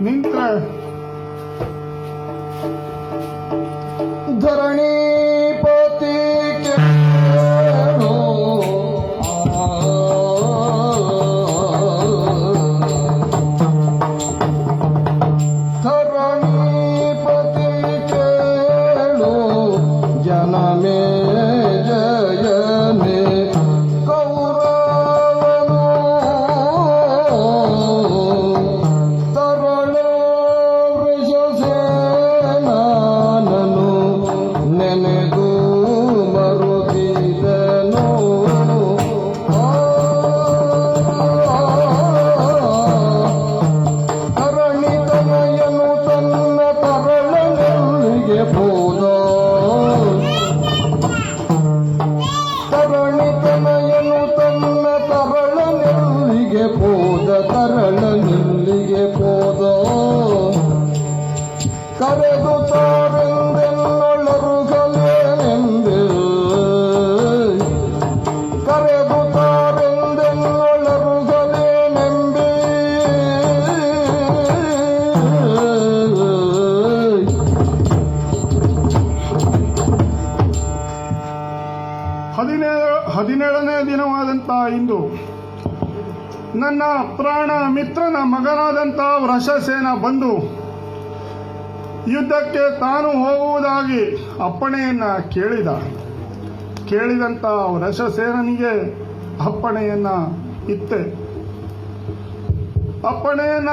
ನಿಂತ ಧರಣಿ ಪತಿ ಕೇಳು ಧರಣಿ ಪತಿ ಕೇಳು ಜನಮೇ ಜಯಮೇ ಕೌರವನು ತರಳ ವೃಷಸೇನಾನನು ನೆನೆದು ಮರುಗಿದನು ತರಣಿತನಯನು ತನ್ನ ತರಳನೆಲ್ಲಿಗೆ ಹೋದ ತರಣಿತನಯನು ತನ್ನ ತರಳನೆಲ್ಲಿಗೆ ಹೋದ ತರಳನೆಲ್ಲಿಗೆ ಹೋದ ಕರೆದು ತಾರೆಂದೆನ್ನೊಳರುಗಲೇನೆಂದೆ ಕರೆದು ತಾರೆಂದೆನ್ನೊಳರುಗಲೇನೆಂಬೆ ಹದಿನೇಳನೇ ದಿನವಾದಂಥ ಇಂದು ನನ್ನ ಪ್ರಾಣ ಮಿತ್ರನ ಮಗನಾದಂಥ ವೃಷಸೇನ ಬಂದು ಯುದ್ಧಕ್ಕೆ ತಾನು ಹೋಗುವುದಾಗಿ ಅಪ್ಪಣೆಯನ್ನ ಕೇಳಿದಂಥ ವೃಷಸೇನನಿಗೆ ಅಪ್ಪಣೆಯನ್ನ ಇತ್ತೆ. ಅಪ್ಪಣೆಯನ್ನ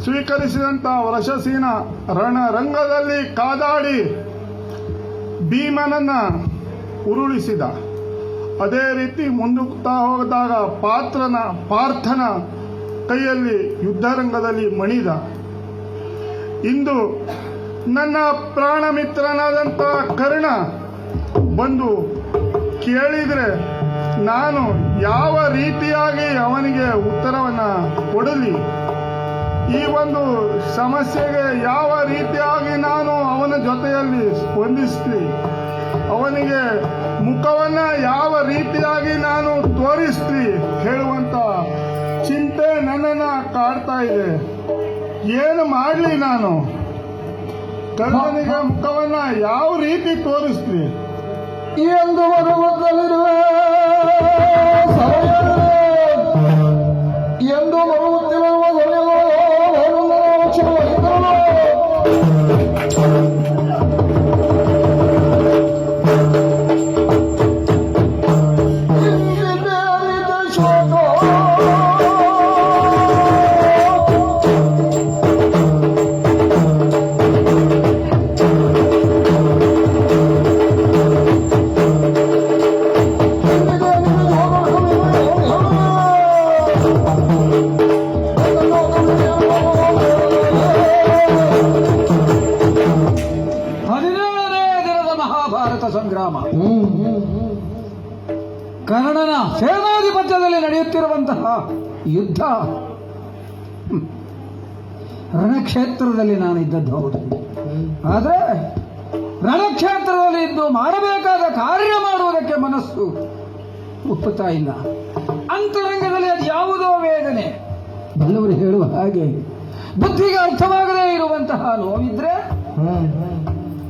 ಸ್ವೀಕರಿಸಿದಂಥ ವೃಷಸೇನ ರಣರಂಗದಲ್ಲಿ ಕಾದಾಡಿ ಭೀಮನನ್ನ ಉರುಳಿಸಿದ. ಅದೇ ರೀತಿ ಮುಂದುಕ್ತಾ ಹೋದಾಗ ಪಾರ್ಥನ ಕೈಯಲ್ಲಿ ಯುದ್ಧರಂಗದಲ್ಲಿ ಮಣಿದ. ಇಂದು ನನ್ನ ಪ್ರಾಣ ಮಿತ್ರನಾದಂಥ ಕರ್ಣ ಬಂದು ಕೇಳಿದರೆ ನಾನು ಯಾವ ರೀತಿಯಾಗಿ ಅವನಿಗೆ ಉತ್ತರವನ್ನು ಕೊಡಲಿ, ಈ ಒಂದು ಸಮಸ್ಯೆಗೆ ಯಾವ ರೀತಿಯಾಗಿ ನಾನು ಅವನ ಜೊತೆಯಲ್ಲಿ ಸ್ಪಂದಿಸಲಿ, ಅವನಿಗೆ ಮುಖವನ್ನ ಯಾವ ರೀತಿಯಾಗಿ ನಾನು ತೋರಿಸ್ಲಿ ಹೇಳುವಂತ ಚಿಂತೆ ನನ್ನನ್ನ ಕಾಡ್ತಾ ಇದೆ. ಏನು ಮಾಡಲಿ ನಾನು? ಕರ್ಣನಿಗೆ ಮುಖವನ್ನ ಯಾವ ರೀತಿ ತೋರಿಸ್ಲಿ ಎಂದು ಬರುವುದಲ್ಲಿರುವ ಎಂದು ಬರುತ್ತಿರುವ ಸಂಗ್ರಾಮ ಕರ್ಣನ ಸೇನಾಧಿಪತ್ಯದಲ್ಲಿ ನಡೆಯುತ್ತಿರುವಂತಹ ಯುದ್ಧ. ರಣಕ್ಷೇತ್ರದಲ್ಲಿ ನಾನು ಇದ್ದದ್ದು ಹೌದು, ಆದರೆ ರಣಕ್ಷೇತ್ರದಲ್ಲಿ ಇದ್ದು ಮಾಡಬೇಕಾದ ಕಾರ್ಯ ಮಾಡುವುದಕ್ಕೆ ಮನಸ್ಸು ಒಪ್ಪುತ್ತಾ ಇಲ್ಲ. ಅಂತರಂಗದಲ್ಲಿ ಅದು ಯಾವುದೋ ವೇದನೆ. ಬಲ್ಲವರು ಹೇಳುವ ಹಾಗೆ ಬುದ್ಧಿಗೆ ಅರ್ಥವಾಗದೇ ಇರುವಂತಹ ನೋವಿದ್ರೆ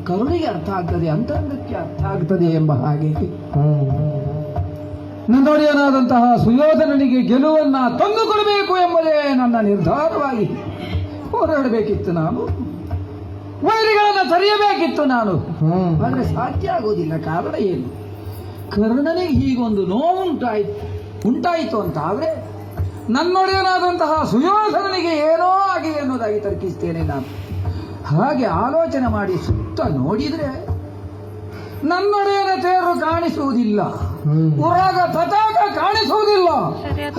ಕರುಣಿಗೆ ಅರ್ಥ ಆಗ್ತದೆ, ಅಂತರಂಗಕ್ಕೆ ಅರ್ಥ ಆಗ್ತದೆ ಎಂಬ ಹಾಗೆ ನನ್ನೊಡೆಯನಾದಂತಹ ಸುಯೋಧನನಿಗೆ ಗೆಲುವನ್ನ ತಂದುಕೊಡಬೇಕು ಎಂಬುದೇ ನನ್ನ ನಿರ್ಧಾರವಾಗಿ ಹೋರಾಡಬೇಕಿತ್ತು. ನಾನು ವೈರಿಗಳನ್ನ ತರೆಯಬೇಕಿತ್ತು ನಾನು, ಆದರೆ ಸಾಧ್ಯ ಆಗೋದಿಲ್ಲ. ಕಾರಣ ಏನು? ಕರ್ಣನಿಗೆ ಹೀಗೊಂದು ನೋವು ಉಂಟಾಯಿತು ಅಂತ ಆದ್ರೆ ನನ್ನೊಡೆಯನಾದಂತಹ ಸುಯೋಧನನಿಗೆ ಏನೋ ಆಗಿದೆ ಅನ್ನೋದಾಗಿ ತರ್ಕಿಸ್ತೇನೆ ನಾನು. ಹಾಗೆ ಆಲೋಚನೆ ಮಾಡಿ ಸುತ್ತ ನೋಡಿದ್ರೆ ನನ್ನೊಡೆಯನ ತೇರು ಕಾಣಿಸುವುದಿಲ್ಲ, ಉರಾಗ ಪತಾಕ ಕಾಣಿಸುವುದಿಲ್ಲ.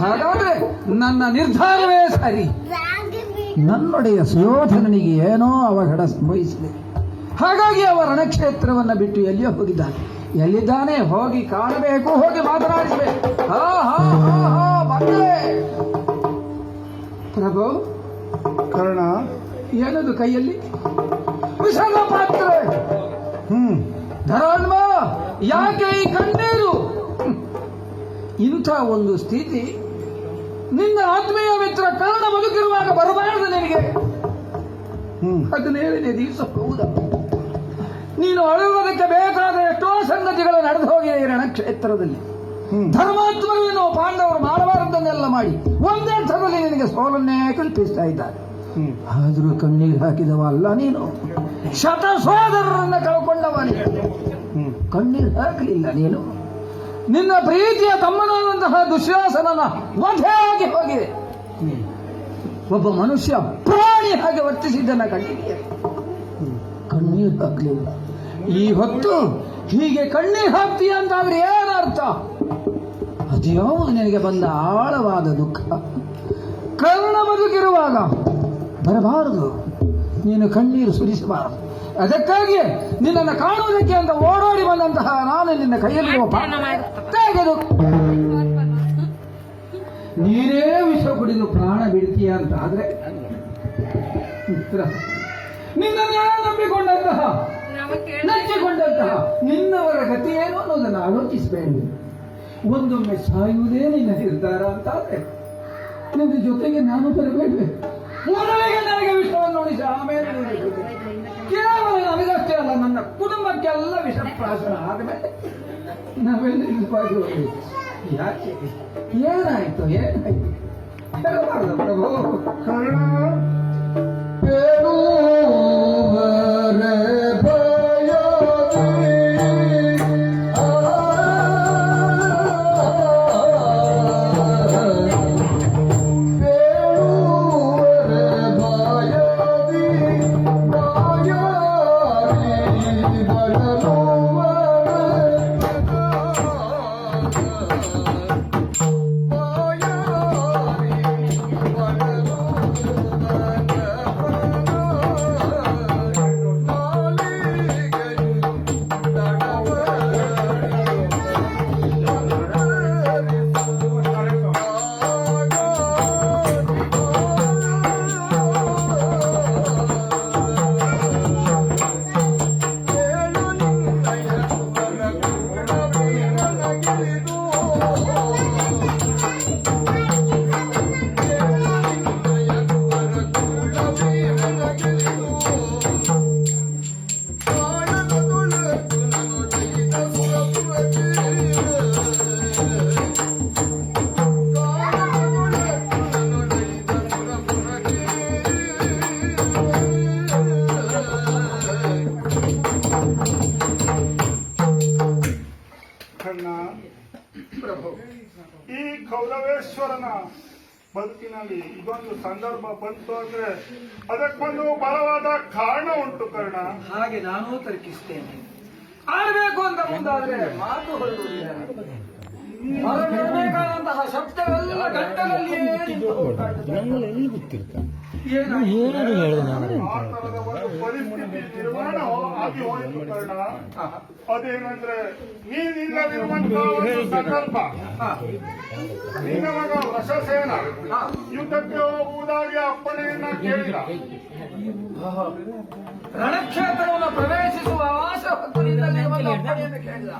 ಹಾಗಾದ್ರೆ ನನ್ನ ನಿರ್ಧಾರವೇ ಸರಿ. ನನ್ನೊಡೆಯ ಸುಯೋಧನನಿಗೆ ಏನೋ ಅವಘಡ ಸಂಭವಿಸಿದೆ. ಹಾಗಾಗಿ ಅವ ರಣಕ್ಷೇತ್ರವನ್ನ ಬಿಟ್ಟು ಎಲ್ಲಿಯೋ ಹೋಗಿದ್ದಾನೆ. ಎಲ್ಲಿದ್ದಾನೆ? ಹೋಗಿ ಕಾಣಬೇಕು, ಹೋಗಿ ಮಾತನಾಡಿಸಬೇಕು. ಪ್ರಭು, ಕರ್ಣ ಏನದು ಕೈಯಲ್ಲಿ? ವಿಷದ ಪಾತ್ರೆ. ಧರಾನ್ಮ, ಯಾಕೆ ಈ ಕಣ್ಣೀರು? ಇಂಥ ಒಂದು ಸ್ಥಿತಿ ನಿನ್ನ ಆತ್ಮೀಯ ಮಿತ್ರ ಕರ್ಣ ಬದುಕಿರುವಾಗ ಬರಬಾರದು ನಿನಗೆ. 17ನೇ ದಿವಸ ಹೌದಾ, ನೀನು ಅಳುವುದಕ್ಕೆ ಬೇಕಾದ ಎಷ್ಟೋ ಸಂಗತಿಗಳು ನಡೆದು ಹೋಗಿದೆ ಈ ರಣಕ್ಷೇತ್ರದಲ್ಲಿ. ಧರ್ಮಾತ್ಮರೇನು ಪಾಂಡವರು ಮಾಡಬಾರದನ್ನೆಲ್ಲ ಮಾಡಿ ಒಂದರ್ಥದಲ್ಲಿ ನಿನಗೆ ಸೋಲನ್ನೇ ಕಲ್ಪಿಸ್ತಾ ಇದ್ದಾರೆ. ಆದರೂ ಕಣ್ಣೀರು ಹಾಕಿದವ ಅಲ್ಲ ನೀನು, ಶತ ಸೋದರರನ್ನ ಕಳ್ಕೊಂಡವ ನೀನು. ಕಣ್ಣೀರು ಹಾಕಲಿಲ್ಲ ನೀನು. ನಿನ್ನ ಪ್ರೀತಿಯ ತಮ್ಮನಾದಂತಹ ದುಶ್ಯಾಸನನ ವಧೆಯಾಗಿ ಹೋಗಿದೆ. ಒಬ್ಬ ಮನುಷ್ಯ ಪ್ರಾಣಿ ಹಾಗೆ ವರ್ತಿಸಿದ್ದನ್ನ ಕಂಡಿದೆಯಾ? ಕಣ್ಣೀರು ಹಾಕಲಿಲ್ಲ. ಈ ಹೊತ್ತು ಹೀಗೆ ಕಣ್ಣೀರು ಹಾಕ್ತೀಯ ಅಂತಾದ್ರೆ ಏನರ್ಥ? ಅದ್ಯಾವುದು ನಿನಗೆ ಬಂದ ಆಳವಾದ ದುಃಖ. ಕರ್ಣ ಬದುಕಿರುವಾಗ ಬರಬಾರದು, ನೀನು ಕಣ್ಣೀರು ಸುರಿಸಬಾರದು. ಅದಕ್ಕಾಗಿ ನಿನ್ನನ್ನು ಕಾಣುವುದಕ್ಕೆ ಅಂತ ಓಡೋಡಿ ಬಂದಂತಹ ನಾನು ನಿನ್ನ ಕೈಯಲ್ಲಿರುವ ತೆಗೆದು ನೀನೇ ವಿಷ ಕುಡಿದು ಪ್ರಾಣ ಬಿಡ್ತೀಯ ಅಂತ ಆದ್ರೆ ಮಿತ್ರ, ನಿನ್ನನ್ನೇ ನಂಬಿಕೊಂಡಂತಹ ನೆಚ್ಚಿಕೊಂಡಂತಹ ನಿನ್ನವರ ಗತಿ ಏನು ಅನ್ನೋದನ್ನು ಆಲೋಚಿಸಬೇಡಿ. ಒಂದೊಮ್ಮೆ ಸಾಯುವುದೇ ನಿನ್ನ ನಿರ್ಧಾರ ಅಂತಾದ್ರೆ ನಿನ್ನ ಜೊತೆಗೆ ನಾನು ಬರಬೇಕು. ಮೊದಲಿಗೆ ನನಗೆ ವಿಷವನ್ನು ಉಳಿಸಿ ಆಮೇಲೆ ಕೇವಲ ನನಗಷ್ಟೇ ಅಲ್ಲ, ನನ್ನ ಕುಟುಂಬಕ್ಕೆಲ್ಲ ವಿಷಪ್ರಾಶನ ಆದಮೇಲೆ ನಾವೆಲ್ಲ ನಿಜವಾಗಿ ಹೋಗಬೇಕು. ಯಾಕೆ? ಏನಾಯ್ತು ಹೇಳಬಾರ್ದು ಪ್ರಭು. ಕರ್ಣ ಪ್ರಭು, ಈ ಕೌರವೇಶ್ವರನ ಬದುಕಿನಲ್ಲಿ ಇದೊಂದು ಸಂದರ್ಭ ಬಂತು ಅಂದ್ರೆ ಅದಕ್ಕೊಂದು ಬಲವಾದ ಕಾರಣ ಉಂಟು ಕರ್ಣ. ಹಾಗೆ ನಾನೂ ತರ್ಕಿಸ್ತೇನೆ. ಆಡಬೇಕು ಅಂತ ಮುಂದಾದ್ರೆ ಮಾತು ಹೊರಡುವುದಿಲ್ಲ. ಹೊರಡಬೇಕಾದಂತಹ ಶಬ್ದವೆಲ್ಲ ಗಂಟಲಲ್ಲಿಯೇ ನಿಂತು ಹೋಗ್ತದೆ. ಆ ತರದ ಒಂದು ಪರಿಸ್ಥಿತಿ ನಿರ್ಮಾಣ ಆಗಿ ಹೋಯಿತು ಕರ್ಣ. ಅದೇನಂದ್ರೆ ನೀನಿಲ್ಲದಿರುವಂತಹ ಒಂದು ಸಂದರ್ಭ. ನಿನ್ನ ಮಗ ವೃಷಸೇನ ಯುದ್ಧಕ್ಕೆ ಹೋಗುವುದಾಗಿ ಅಪ್ಪಣೆಯನ್ನ ಕೇಳಿದ. ರಣಕ್ಷೇತ್ರವನ್ನು ಪ್ರವೇಶಿಸುವ ಆಸೆ ಹೊತ್ತುನಿಂದಲೇ ಬಂದು ಅಪ್ಪಣೆಯನ್ನು ಕೇಳಿದ.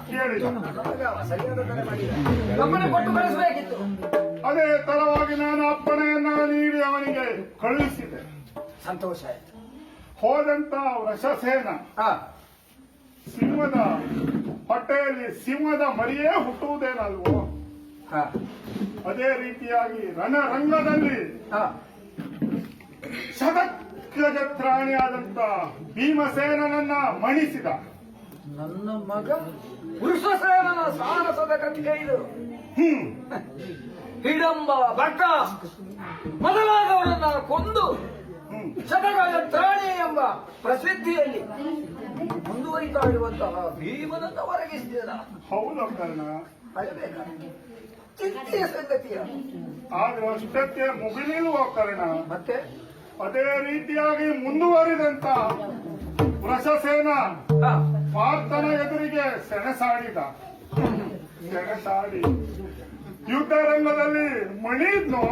ಸರಿಯಾದ ಕಡೆ ಮಾಡಿದ. ಅಪ್ಪಣೆ ಕೊಟ್ಟು ಕಳಿಸಬೇಕಿತ್ತು. ಅದೇ ತರವಾಗಿ ನಾನು ಅಪ್ಪಣೆಯನ್ನ ನೀಡಿ ಅವನಿಗೆ ಕಳುಹಿಸಿದೆ. ಸಂತೋಷ ಆಯ್ತು. ಹೋದಂತ ವೃಷಸೇನ ಸಿಂಹದ ಹೊಟ್ಟೆಯಲ್ಲಿ ಸಿಂಹದ ಮರಿಯೇ ಹುಟ್ಟುವುದೇನಲ್ವೋ, ಅದೇ ರೀತಿಯಾಗಿ ರಣರಂಗದಲ್ಲಿ ಶತಕ್ರಜತ್ರಾಣಿಯಾದಂತ ಭೀಮಸೇನನನ್ನ ಮಣಿಸಿದ. ನನ್ನ ಮಗ ವೃಷಸೇನನ ಸಾಹಸದ ಕಥೆ ಇದು. ಹಿಡಂಬ ಭಟ್ಟ ಮೊದಲಾದವರನ್ನ ಕೊಂದು ಶತಗಜತ್ರಾಣಿ ಎಂಬ ಪ್ರಸಿದ್ಧಿಯಲ್ಲಿ ಮುಂದುವರಿತಾ ಇರುವಂತಹ ಭೀಮನನ್ನ ಹೊರಗಿಸಿದ. ಹೌದು ಕರ್ಣ, ಚಿಂತೆಯ ಸಂಗತಿಯ. ಆದ್ರೆ ಅಷ್ಟಕ್ಕೆ ಮುಗಿಲಿಲ್ವ ಕರ್ಣ. ಮತ್ತೆ ಅದೇ ರೀತಿಯಾಗಿ ಮುಂದುವರಿದಂತ ವೃಷಸೇನ ಪಾರ್ಥನ ಎದುರಿಗೆ ಸೆಣಸಾಡಿದ. ಸೆಣಸಾಡಿ ಯುದ್ಧ ರಂಗದಲ್ಲಿ ಮಣಿದ್ನು.